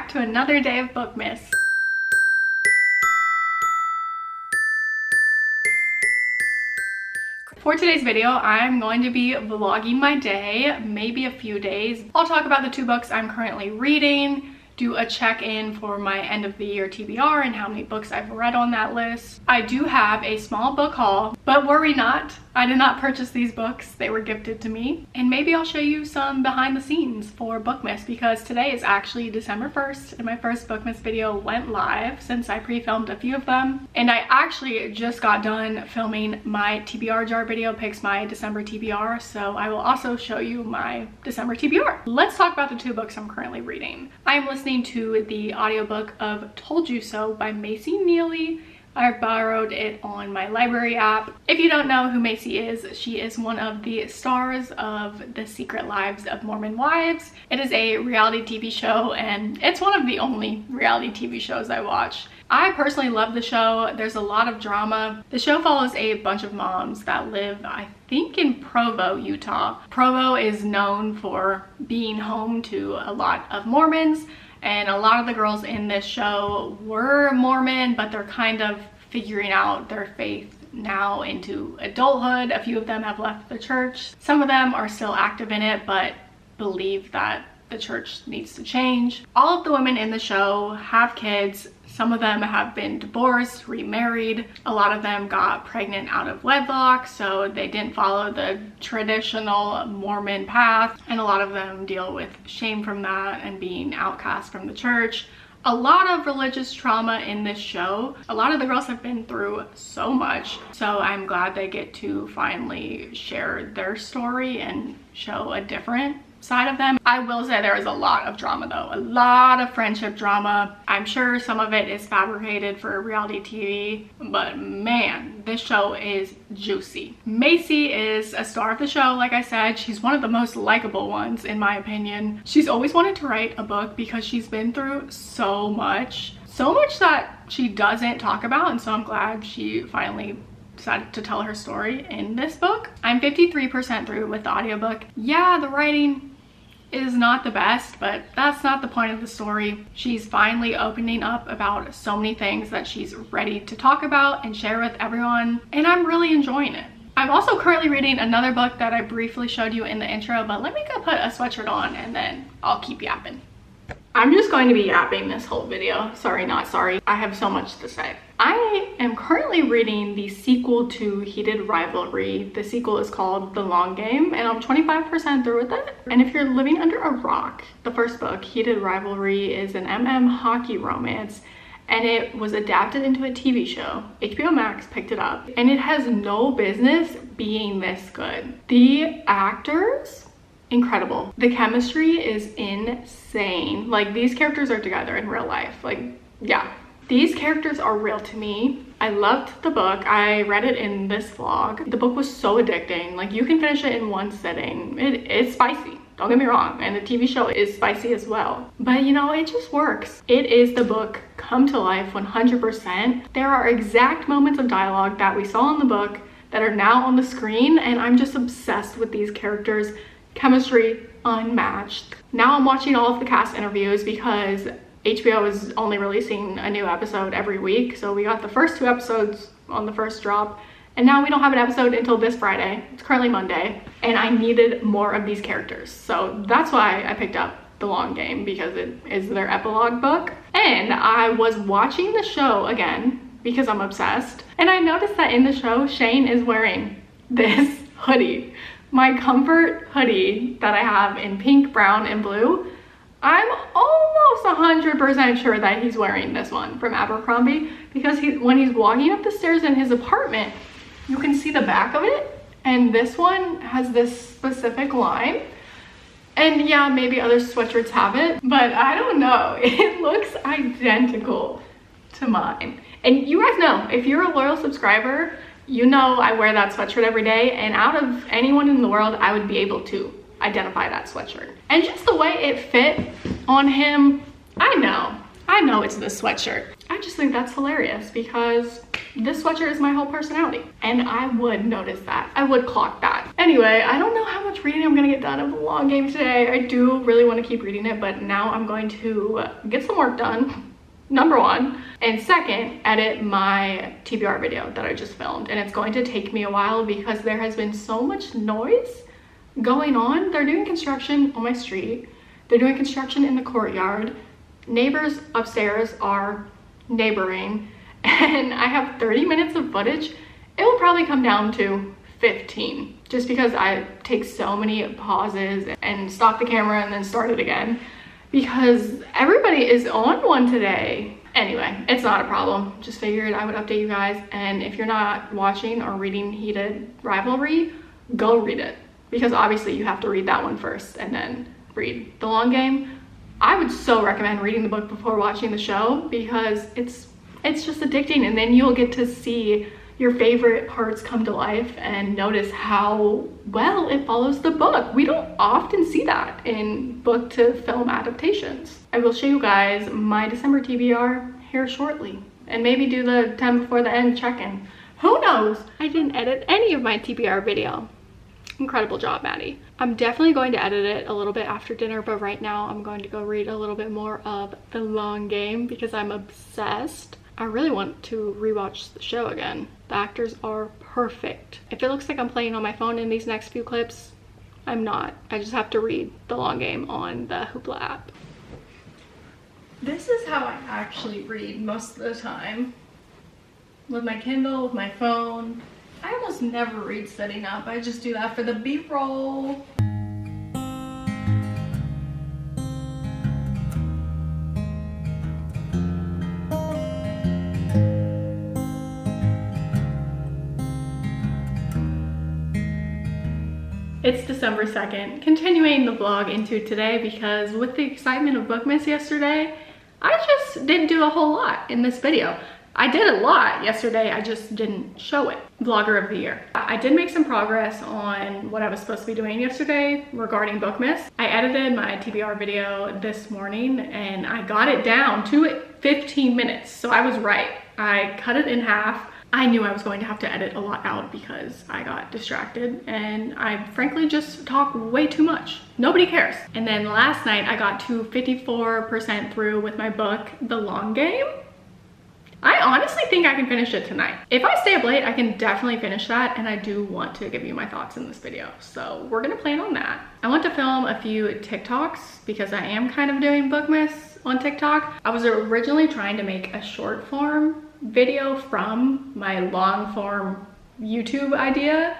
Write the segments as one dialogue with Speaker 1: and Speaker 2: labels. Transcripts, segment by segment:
Speaker 1: back to another day of Bookmas. For today's video, I'm going to be vlogging my day, maybe a few days. I'll talk about the 2 books I'm currently reading, do a check-in for my end of the year TBR and how many books I've read on that list. I do have a small book haul, but worry not, I did not purchase these books. They were gifted to me. And maybe I'll show you some behind the scenes for Bookmas because today is actually December 1st and my first Bookmas video went live since I pre-filmed a few of them. And I actually just got done filming my TBR jar video picks my December TBR, so I will also show you my December TBR. Let's talk about the 2 books I'm currently reading. I am listening to the audiobook of Told You So by Macy Neely. I borrowed it on my library app. If you don't know who Macy is, she is one of the stars of The Secret Lives of Mormon Wives. It is a reality TV show and it's one of the only reality TV shows I watch. I personally love the show. There's a lot of drama. The show follows a bunch of moms that live, I think, in Provo, Utah. Provo is known for being home to a lot of Mormons. And a lot of the girls in this show were Mormon, but they're kind of figuring out their faith now into adulthood. A few of them have left the church. Some of them are still active in it, but believe that the church needs to change. All of the women in the show have kids. Some of them have been divorced, remarried. A lot of them got pregnant out of wedlock, so they didn't follow the traditional Mormon path. And a lot of them deal with shame from that and being outcast from the church. A lot of religious trauma in this show. A lot of the girls have been through so much. So I'm glad they get to finally share their story and show a different side of them. I will say there is a lot of drama though, a lot of friendship drama. I'm sure some of it is fabricated for reality TV, but man, this show is juicy. Macy is a star of the show. Like I said, she's one of the most likable ones in my opinion. She's always wanted to write a book because she's been through so much that she doesn't talk about, and so I'm glad she finally decided to tell her story in this book. I'm 53% through with the audiobook. Yeah, the writing is not the best, but that's not the point of the story. She's finally opening up about so many things that she's ready to talk about and share with everyone, and I'm really enjoying it. I'm also currently reading another book that I briefly showed you in the intro, but let me go put a sweatshirt on and then I'll keep yapping. I'm just going to be yapping this whole video. Sorry, not sorry. I have so much to say. I am currently reading the sequel to Heated Rivalry. The sequel is called The Long Game, and I'm 25% through with it. And if you're living under a rock, the first book, Heated Rivalry, is an hockey romance, and it was adapted into a TV show. HBO Max picked it up, and it has no business being this good. The actors, incredible. The chemistry is insane. Like, these characters are together in real life. Like, yeah. These characters are real to me. I loved the book. I read it in this vlog. The book was so addicting. Like, you can finish it in one sitting. It's spicy, don't get me wrong, and the TV show is spicy as well. But you know, it just works. It is the book come to life 100%. There are exact moments of dialogue that we saw in the book that are now on the screen, and I'm just obsessed with these characters. Chemistry unmatched. Now I'm watching all of the cast interviews because HBO is only releasing a new episode every week. So we got the first 2 episodes on the first drop, and now we don't have an episode until this Friday. It's currently Monday, and I needed more of these characters. So that's why I picked up The Long Game, because it is their epilogue book. And I was watching the show again because I'm obsessed, and I noticed that in the show, Shane is wearing this hoodie. My comfort hoodie that I have in pink, brown, and blue. I'm almost 100% sure that he's wearing this one from Abercrombie, because when he's walking up the stairs in his apartment, you can see the back of it, and this one has this specific line. And yeah, maybe other sweatshirts have it, but I don't know. It looks identical to mine. And you guys know, if you're a loyal subscriber, you know I wear that sweatshirt every day, and out of anyone in the world, I would be able to identify that sweatshirt. And just the way it fit on him, I know it's this sweatshirt. I just think that's hilarious because this sweatshirt is my whole personality, and I would notice that. I would clock that. Anyway, I don't know how much reading I'm gonna get done of the long game today. I do really want to keep reading it, but now I'm going to get some work done, number one, and second, edit my TBR video that I just filmed. And it's going to take me a while because there has been so much noise going on. They're doing construction on my street. They're doing construction in the courtyard. Neighbors upstairs are neighboring, and I have 30 minutes of footage. It will probably come down to 15, just because I take so many pauses and stop the camera and then start it again, because everybody is on one today. Anyway, it's not a problem. Just figured I would update you guys. And if you're not watching or reading Heated Rivalry, go read it, because obviously you have to read that one first and then read The Long Game. I would so recommend reading the book before watching the show, because it's just addicting, and then you'll get to see your favorite parts come to life and notice how well it follows the book. We don't often see that in book to film adaptations. I will show you guys my December TBR here shortly, and maybe do the 10 before the end check-in. Who knows? I didn't edit any of my TBR video. Incredible job, Maddie. I'm definitely going to edit it a little bit after dinner, but right now I'm going to go read a little bit more of The Long Game because I'm obsessed. I really want to rewatch the show again. The actors are perfect. If it looks like I'm playing on my phone in these next few clips, I'm not. I just have to read The Long Game on the Hoopla app. This is how I actually read most of the time. With my Kindle, with my phone. I almost never read sitting up. I just do that for the B-roll. It's December 2nd, continuing the vlog into today, because with the excitement of Bookmas yesterday, I just didn't do a whole lot in this video. I did a lot yesterday, I just didn't show it. Vlogger of the year. I did make some progress on what I was supposed to be doing yesterday regarding Bookmas. I edited my TBR video this morning and I got it down to 15 minutes. So I was right. I cut it in half. I knew I was going to have to edit a lot out because I got distracted and I frankly just talk way too much. Nobody cares. And then last night I got to 54% through with my book, The Long Game. I honestly think I can finish it tonight. If I stay up late, I can definitely finish that, and I do want to give you my thoughts in this video. So we're gonna plan on that. I want to film a few TikToks because I am kind of doing Bookmas on TikTok. I was originally trying to make a short form video from my long form YouTube idea,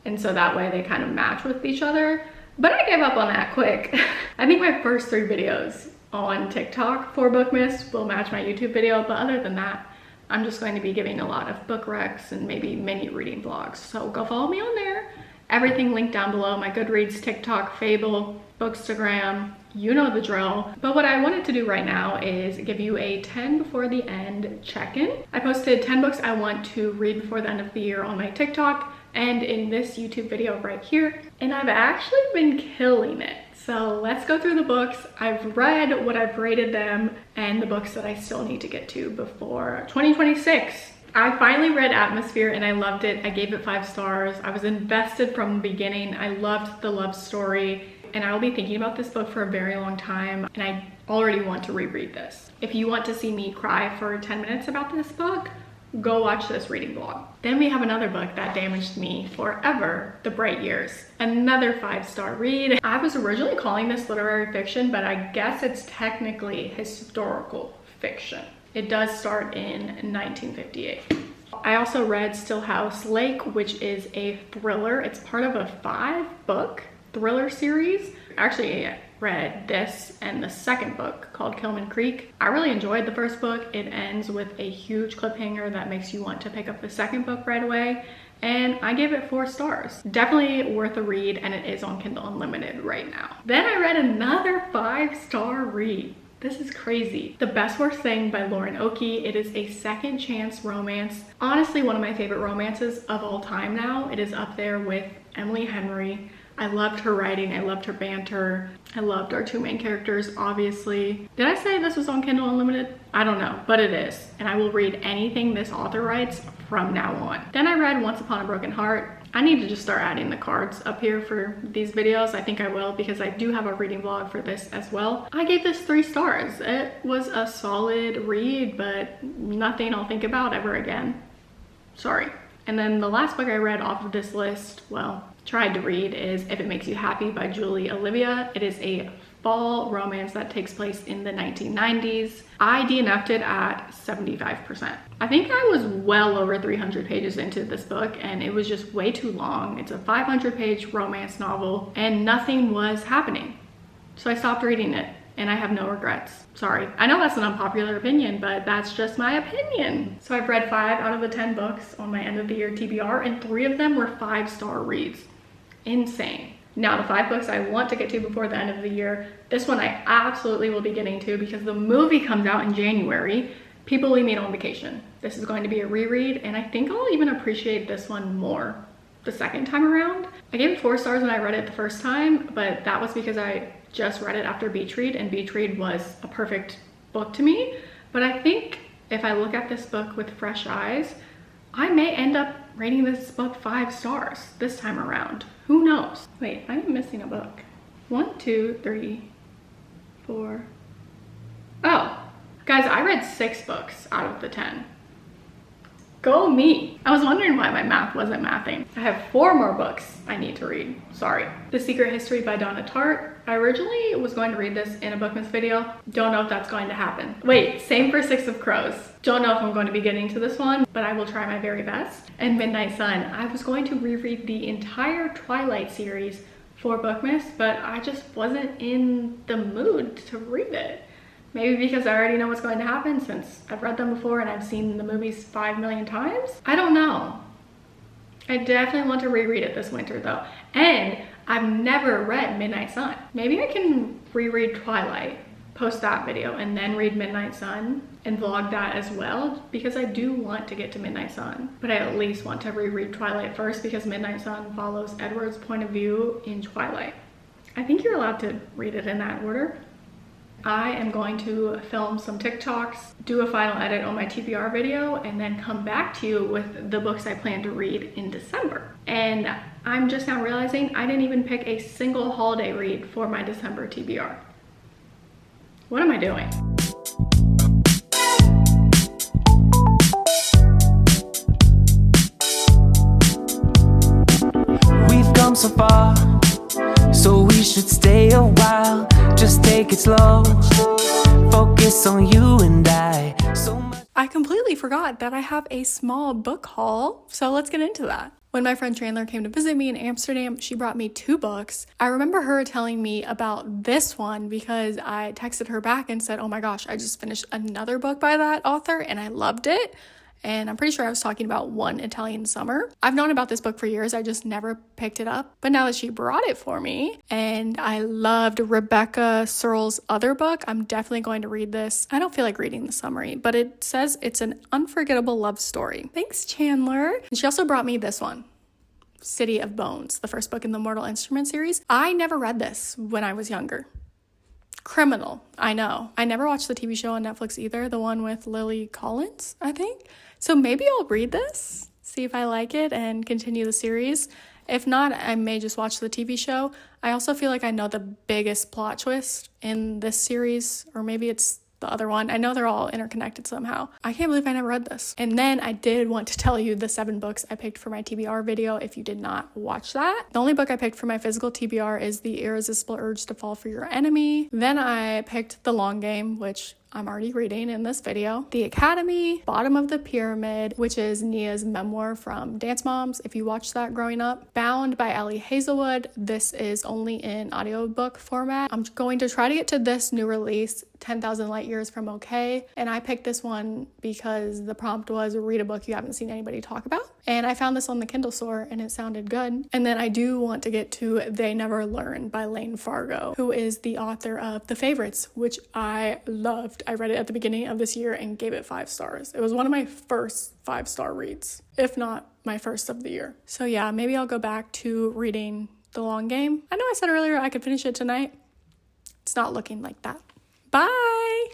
Speaker 1: and so that way they kind of match with each other, but I gave up on that quick. I think my first 3 videos on TikTok for Bookmas will match my YouTube video, but other than that, I'm just going to be giving a lot of book recs and maybe mini reading vlogs. So go follow me on there. Everything linked down below, my Goodreads, TikTok, Fable, Bookstagram, you know the drill. But what I wanted to do right now is give you a 10 before the end check-in. I posted 10 books I want to read before the end of the year on my TikTok and in this YouTube video right here, and I've actually been killing it. So let's go through the books. I've read what I've rated them and the books that I still need to get to before 2026. I finally read Atmosphere and I loved it. I gave it 5 stars. I was invested from the beginning. I loved the love story, and I will be thinking about this book for a very long time, and I already want to reread this. If you want to see me cry for 10 minutes about this book, go watch this reading vlog. Then we have another book that damaged me forever, The Bright Years. Another 5-star read. I was originally calling this literary fiction, but I guess it's technically historical fiction. It does start in 1958. I also read Stillhouse Lake, which is a thriller. It's part of a 5-book thriller series. Actually, I read this and the second book called Kilman Creek. I really enjoyed the first book. It ends with a huge cliffhanger that makes you want to pick up the second book right away, and I gave it 4 stars. Definitely worth a read, and it is on Kindle Unlimited right now. Then I read another 5-star read. This is crazy. The Best Worst Thing by Lauren Oakey. It is a second chance romance. Honestly, one of my favorite romances of all time now. It is up there with Emily Henry, I loved her writing. I loved her banter. I loved our two main characters, obviously. Did I say this was on Kindle Unlimited? I don't know, but it is. And I will read anything this author writes from now on. Then I read Once Upon a Broken Heart. I need to just start adding the cards up here for these videos. I think I will, because I do have a reading vlog for this as well. I gave this 3 stars. It was a solid read, but nothing I'll think about ever again. Sorry. And then the last book I read off of this list, well, tried to read, is If It Makes You Happy by Julie Olivia. It is a fall romance that takes place in the 1990s. I DNF'd it at 75%. I think I was well over 300 pages into this book, and it was just way too long. It's a 500-page romance novel and nothing was happening. So I stopped reading it and I have no regrets. Sorry. I know that's an unpopular opinion, but that's just my opinion. So I've read 5 out of the 10 books on my end of the year TBR, and 3 of them were 5-star reads. Insane. Now, the 5 books I want to get to before the end of the year, this one I absolutely will be getting to because the movie comes out in January. People Leave Me on Vacation. This is going to be a reread, and I think I'll even appreciate this one more the second time around. I gave it 4 stars when I read it the first time, but that was because I just read it after Beach Read, and Beach Read was a perfect book to me. But I think if I look at this book with fresh eyes, I may end up rating this book 5 stars this time around. Who knows? Wait, I am missing a book. 1, 2, 3, 4. Oh, guys, I read 6 books out of the 10. Go me. I was wondering why my math wasn't mathing. I have 4 more books I need to read. Sorry. The Secret History by Donna Tartt. I originally was going to read this in a Bookmas video. Don't know if that's going to happen. Wait, same for Six of Crows. Don't know if I'm going to be getting to this one, but I will try my very best. And Midnight Sun. I was going to reread the entire Twilight series for Bookmas, but I just wasn't in the mood to read it. Maybe because I already know what's going to happen since I've read them before and I've seen the movies 5 million times. I don't know. I definitely want to reread it this winter though. And I've never read Midnight Sun. Maybe I can reread Twilight, post that video, and then read Midnight Sun and vlog that as well, because I do want to get to Midnight Sun. But I at least want to reread Twilight first because Midnight Sun follows Edward's point of view in Twilight. I think you're allowed to read it in that order. I am going to film some TikToks, do a final edit on my TBR video, and then come back to you with the books I plan to read in December. And I'm just now realizing I didn't even pick a single holiday read for my December TBR. What am I doing?
Speaker 2: We've come so far, so we should stay a while. Just take it slow, focus on you and I.
Speaker 1: I completely forgot that I have a small book haul, so let's get into that. When my friend Chandler came to visit me in Amsterdam, she brought me 2 books. I remember her telling me about this one because I texted her back and said, oh my gosh, I just finished another book by that author and I loved it. And I'm pretty sure I was talking about One Italian Summer. I've known about this book for years. I just never picked it up. But now that she brought it for me, and I loved Rebecca Searle's other book, I'm definitely going to read this. I don't feel like reading the summary, but it says it's an unforgettable love story. Thanks, Chandler. And she also brought me this one, City of Bones, the first book in the Mortal Instruments series. I never read this when I was younger. Criminal, I know. I never watched the TV show on Netflix either, the one with Lily Collins, I think. So maybe I'll read this, see if I like it, and continue the series. If not, I may just watch the TV show. I also feel like I know the biggest plot twist in this series, or maybe it's the other one. I know they're all interconnected somehow. I can't believe I never read this. And then I did want to tell you the 7 books I picked for my TBR video if you did not watch that. The only book I picked for my physical TBR is The Irresistible Urge to Fall for Your Enemy. Then I picked The Long Game, which I'm already reading in this video. The Academy, Bottom of the Pyramid, which is Nia's memoir from Dance Moms, if you watched that growing up. Bound by Ellie Hazelwood. This is only in audiobook format. I'm going to try to get to this new release, 10,000 Light Years from OK. And I picked this one because the prompt was read a book you haven't seen anybody talk about. And I found this on the Kindle store and it sounded good. And then I do want to get to They Never Learn by Lane Fargo, who is the author of The Favorites, which I loved. I read it at the beginning of this year and gave it 5 stars. It was one of my first 5-star reads, if not my first of the year. So yeah, maybe I'll go back to reading the long game. I know I said earlier I could finish it tonight. It's not looking like that. Bye!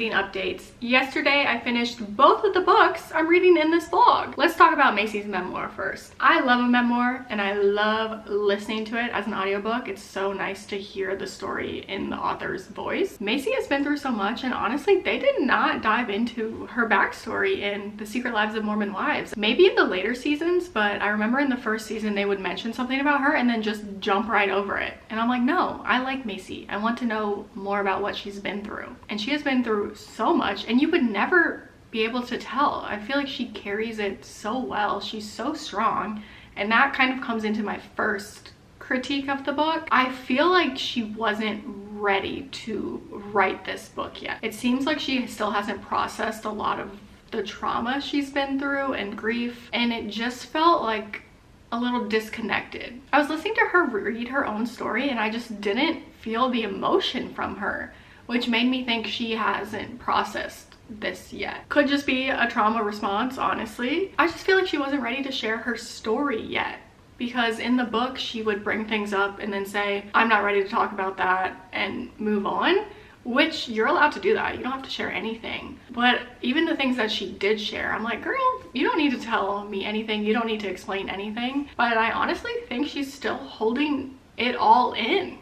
Speaker 1: Updates. Yesterday I finished both of the books I'm reading in this vlog. Let's talk about Macy's memoir first. I love a memoir and I love listening to it as an audiobook. It's so nice to hear the story in the author's voice. Macy has been through so much, and honestly they did not dive into her backstory in The Secret Lives of Mormon Wives. Maybe in the later seasons, but I remember in the first season they would mention something about her and then just jump right over it. And I'm like, no, I like Macy. I want to know more about what she's been through. And she has been through so much, and you would never be able to tell. I feel like she carries it so well. She's so strong, and that kind of comes into my first critique of the book. I feel like she wasn't ready to write this book yet. It seems like she still hasn't processed a lot of the trauma she's been through and grief, and it just felt like a little disconnected. I was listening to her read her own story and I just didn't feel the emotion from her, which made me think she hasn't processed this yet. Could just be a trauma response, honestly. I just feel like she wasn't ready to share her story yet, because in the book she would bring things up and then say, I'm not ready to talk about that, and move on, which you're allowed to do that. You don't have to share anything. But even the things that she did share, I'm like, girl, you don't need to tell me anything. You don't need to explain anything. But I honestly think she's still holding it all in.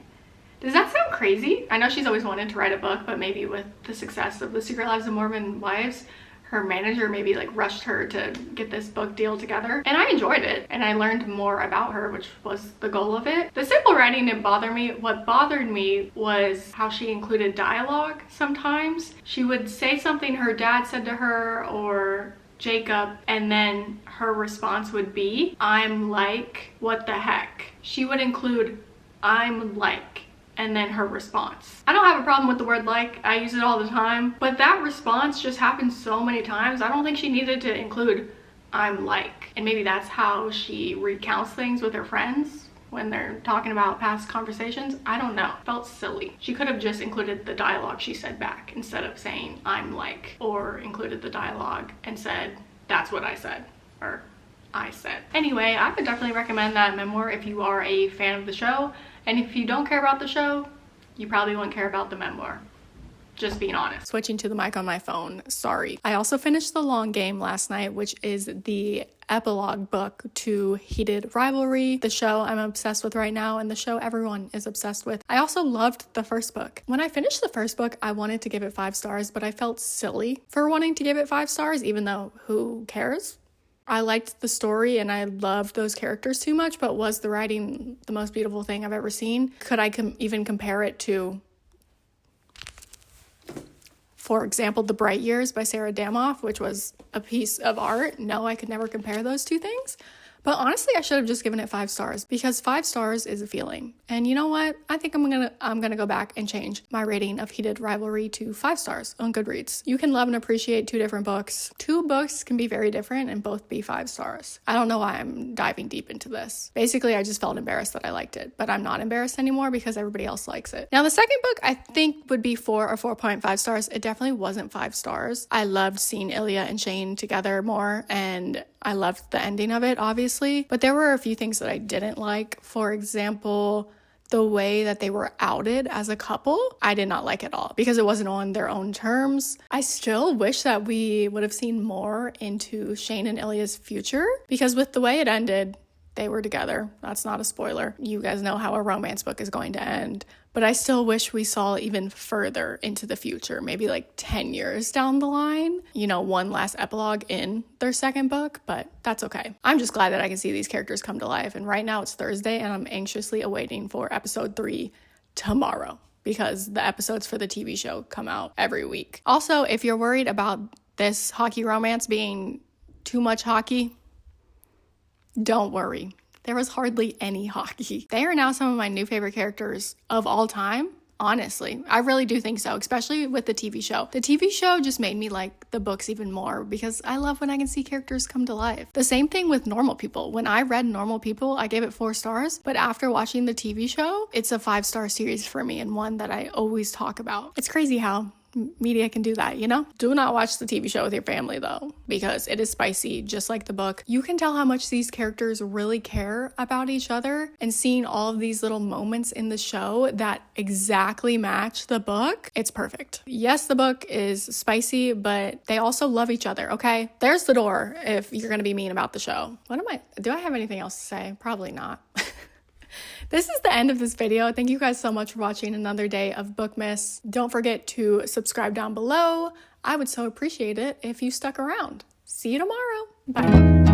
Speaker 1: Does that sound crazy? I know she's always wanted to write a book, but maybe with the success of The Secret Lives of Mormon Wives, her manager maybe like rushed her to get this book deal together. And I enjoyed it, and I learned more about her, which was the goal of it. The simple writing didn't bother me. What bothered me was how she included dialogue sometimes. She would say something her dad said to her or Jacob, and then her response would be, I'm like, what the heck? She would include, I'm like, and then her response. I don't have a problem with the word like. I use it all the time, but that response just happened so many times. I don't think she needed to include I'm like. And maybe that's how she recounts things with her friends when they're talking about past conversations. I don't know. It felt silly. She could have just included the dialogue she said back instead of saying I'm like, or included the dialogue and said that's what I said, or I said. Anyway, I would definitely recommend that memoir if you are a fan of the show. And if you don't care about the show, you probably won't care about the memoir. Just being honest. Switching to the mic on my phone, sorry. I also finished The Long Game last night, which is the epilogue book to Heated Rivalry, the show I'm obsessed with right now, and the show everyone is obsessed with. I also loved the first book. When I finished the first book, I wanted to give it 5 stars, but I felt silly for wanting to give it 5 stars, even though who cares? I liked the story and I loved those characters too much, but was the writing the most beautiful thing I've ever seen? Could I even compare it to, for example, The Bright Years by Sarah Damoff, which was a piece of art? No, I could never compare those two things. But honestly, I should have just given it 5 stars, because 5 stars is a feeling. And you know what? I think I'm gonna go back and change my rating of Heated Rivalry to 5 stars on Goodreads. You can love and appreciate 2 different books. 2 books can be very different and both be 5 stars. I don't know why I'm diving deep into this. Basically, I just felt embarrassed that I liked it, but I'm not embarrassed anymore because everybody else likes it. Now, the second book I think would be 4 or 4.5 stars. It definitely wasn't 5 stars. I loved seeing Ilya and Shane together more, and I loved the ending of it, obviously, but there were a few things that I didn't like. For example, the way that they were outed as a couple, I did not like at all, because it wasn't on their own terms. I still wish that we would have seen more into Shane and Ilya's future, because with the way it ended, they were together. That's not a spoiler. You guys know how a romance book is going to end. But I still wish we saw even further into the future, maybe like 10 years down the line, you know, one last epilogue in their second book, but that's okay. I'm just glad that I can see these characters come to life. And right now it's Thursday and I'm anxiously awaiting for episode 3 tomorrow, because the episodes for the TV show come out every week. Also, if you're worried about this hockey romance being too much hockey, don't worry. there was hardly any hockey. They are now some of my new favorite characters of all time. Honestly, I really do think so, especially with the TV show. The TV show just made me like the books even more because I love when I can see characters come to life. The same thing with Normal People. When I read Normal People, I gave it 4 stars, but after watching the TV show, it's a 5-star series for me and one that I always talk about. It's crazy how media can do that, you know? Do not watch the TV show with your family though, because it is spicy, just like the book. You can tell how much these characters really care about each other, and seeing all of these little moments in the show that exactly match the book, it's perfect. Yes, the book is spicy, but they also love each other, okay? There's the door if you're gonna be mean about the show. Do I have anything else to say? Probably not. This is the end of this video. Thank you guys so much for watching another day of Bookmas. Don't forget to subscribe down below. I would so appreciate it if you stuck around. See you tomorrow. Bye.